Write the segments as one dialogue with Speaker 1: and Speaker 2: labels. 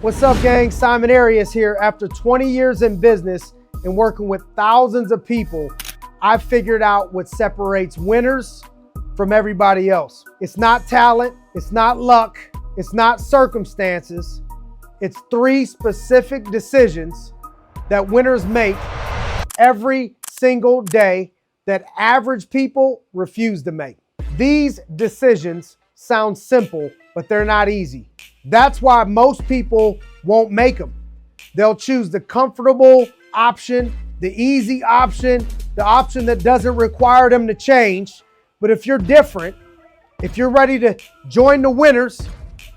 Speaker 1: What's up, gang? Simon Arias here. After 20 years in business and working with thousands of people, I figured out what separates winners from everybody else. It's not talent, it's not luck, it's not circumstances. It's 3 specific decisions that winners make every single day that average people refuse to make. These decisions sound simple, but they're not easy. That's why most people won't make them. They'll choose the comfortable option, the easy option, the option that doesn't require them to change. But if you're different, if you're ready to join the winners,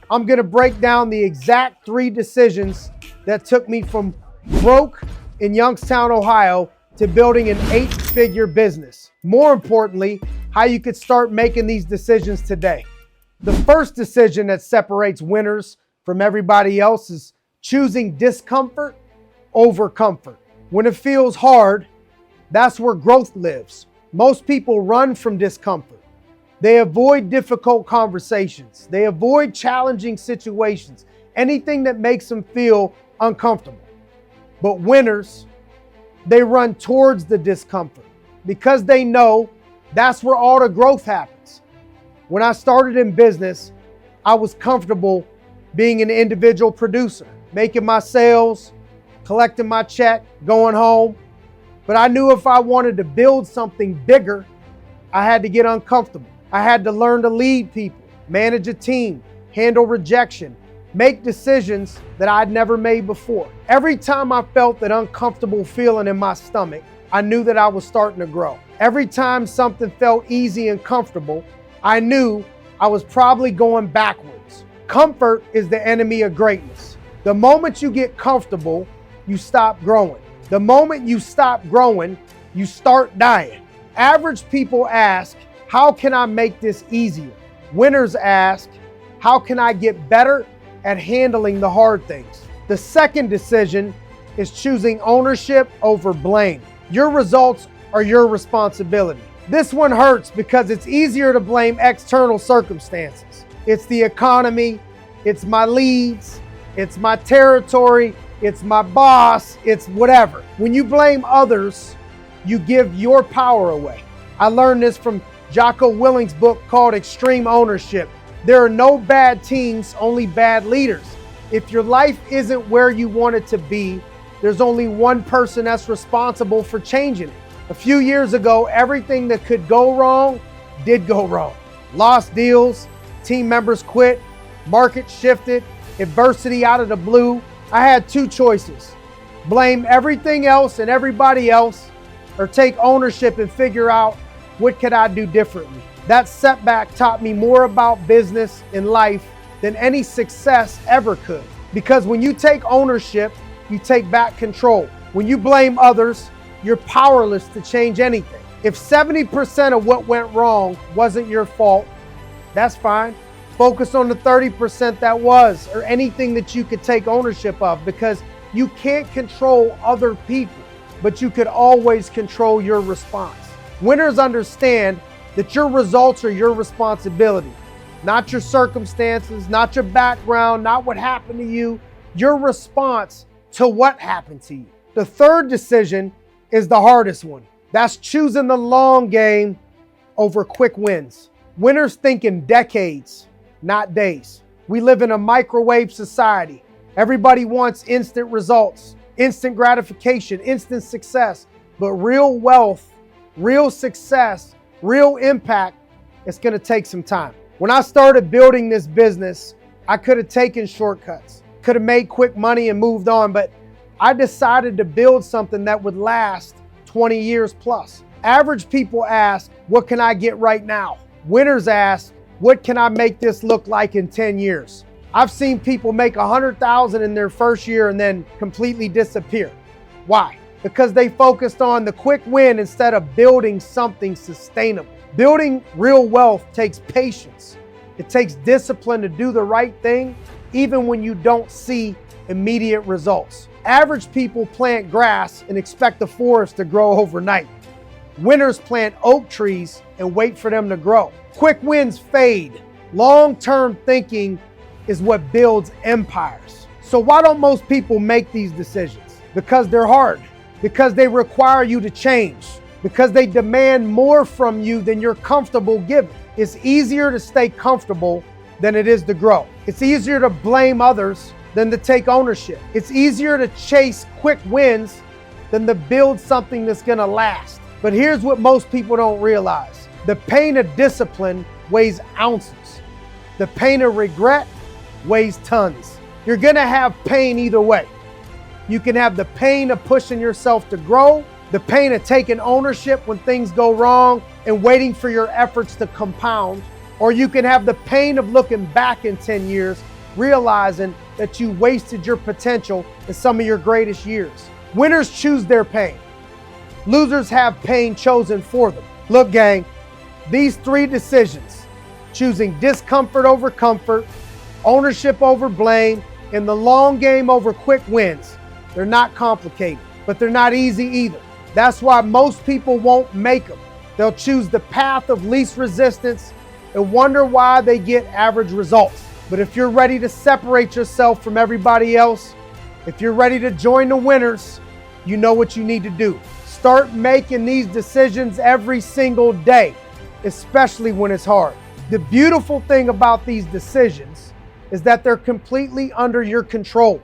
Speaker 1: I'm gonna break down the exact 3 decisions that took me from broke in Youngstown, Ohio, to building an 8-figure business. More importantly, how you could start making these decisions today. The first decision that separates winners from everybody else is choosing discomfort over comfort. When it feels hard, that's where growth lives. Most people run from discomfort. They avoid difficult conversations. They avoid challenging situations, anything that makes them feel uncomfortable. But winners, they run towards the discomfort because they know that's where all the growth happens. When I started in business, I was comfortable being an individual producer, making my sales, collecting my check, going home. But I knew if I wanted to build something bigger, I had to get uncomfortable. I had to learn to lead people, manage a team, handle rejection, make decisions that I'd never made before. Every time I felt that uncomfortable feeling in my stomach, I knew that I was starting to grow. Every time something felt easy and comfortable, I knew I was probably going backwards. Comfort is the enemy of greatness. The moment you get comfortable, you stop growing. The moment you stop growing, you start dying. Average people ask, how can I make this easier? Winners ask, how can I get better at handling the hard things? The second decision is choosing ownership over blame. Your results are your responsibility. This one hurts because it's easier to blame external circumstances. It's the economy, it's my leads, it's my territory, it's my boss, it's whatever. When you blame others, you give your power away. I learned this from Jocko Willink's book called Extreme Ownership. There are no bad teams, only bad leaders. If your life isn't where you want it to be, there's only one person that's responsible for changing it. A few years ago, everything that could go wrong did go wrong. Lost deals, team members quit, market shifted, adversity out of the blue. I had 2 choices: blame everything else and everybody else, or take ownership and figure out what could I do differently. That setback taught me more about business and life than any success ever could. Because when you take ownership, you take back control. When you blame others, you're powerless to change anything. If 70% of what went wrong wasn't your fault, that's fine. Focus on the 30% that was, or anything that you could take ownership of, because you can't control other people, but you could always control your response. Winners understand that your results are your responsibility, not your circumstances, not your background, not what happened to you, your response to what happened to you. The third decision is the hardest one. That's choosing the long game over quick wins. Winners think in decades, not days. We live in a microwave society. Everybody wants instant results, instant gratification, instant success. But real wealth, real success, real impact, it's gonna take some time. When I started building this business, I could have taken shortcuts, could have made quick money and moved on, but I decided to build something that would last 20 years plus. Average people ask, what can I get right now? Winners ask, what can I make this look like in 10 years? I've seen people make $100,000 in their first year and then completely disappear. Why? Because they focused on the quick win instead of building something sustainable. Building real wealth takes patience. It takes discipline to do the right thing, even when you don't see immediate results. Average people plant grass and expect the forest to grow overnight. Winners plant oak trees and wait for them to grow. Quick wins fade. Long-term thinking is what builds empires. So why don't most people make these decisions? Because they're hard, because they require you to change, because they demand more from you than you're comfortable giving. It's easier to stay comfortable than it is to grow. It's easier to blame others than to take ownership. It's easier to chase quick wins than to build something that's gonna last. But here's what most people don't realize. The pain of discipline weighs ounces. The pain of regret weighs tons. You're gonna have pain either way. You can have the pain of pushing yourself to grow, the pain of taking ownership when things go wrong and waiting for your efforts to compound, or you can have the pain of looking back in 10 years, realizing that you wasted your potential in some of your greatest years. Winners choose their pain. Losers have pain chosen for them. Look, gang, these 3 decisions, choosing discomfort over comfort, ownership over blame, and the long game over quick wins, they're not complicated, but they're not easy either. That's why most people won't make them. They'll choose the path of least resistance and wonder why they get average results. But if you're ready to separate yourself from everybody else, if you're ready to join the winners, you know what you need to do. Start making these decisions every single day, especially when it's hard. The beautiful thing about these decisions is that they're completely under your control.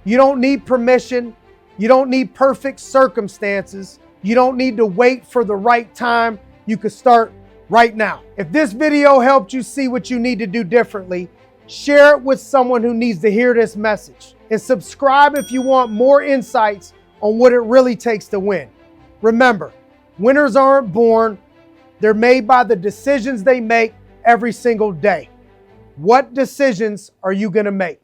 Speaker 1: You don't need permission. You don't need perfect circumstances. You don't need to wait for the right time. You can start right now. If this video helped you see what you need to do differently, share it with someone who needs to hear this message. And subscribe if you want more insights on what it really takes to win. Remember, winners aren't born. They're made by the decisions they make every single day. What decisions are you going to make?